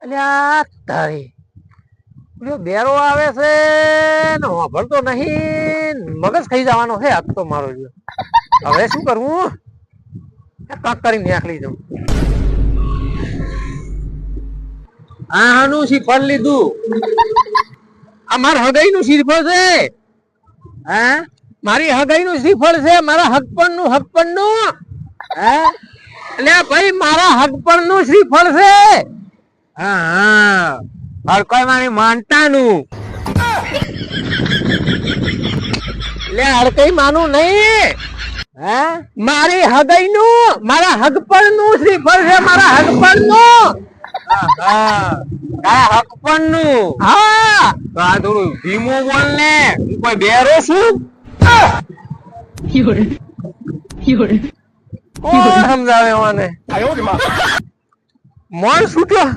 અલ્યા તારી પેલો બેરો આવે છે ને વાપરતો નહીં, મગજ ખાઈ જવાનો છે આજ તો મારો જો. હવે શું કરવું? કાક કરીને નાખલી દઉં. આનું શ્રીફળ લીધું. આ મારા હગાઈ નું શ્રીફળ છે. હા, મારી હગાઈ નું શ્રીફળ છે. મારા હગપણ નું હે એટલે ભાઈ મારા હગપણ નું શ્રીફળ છે. હા હા, હડકોઈ મારી માનતા નું એટલે હડકઈ માનું નહીં. હે મારી હગાઈ નું, મારા હગપણ નું શ્રીફળ છે. મારા હગપણ નું. હકપણ નું. હા, તો આ થોડું ધીમું બોલ ને. હું કોઈ બેરો છું? કોણ સમજાવે મને? મોણ છૂટ્યો.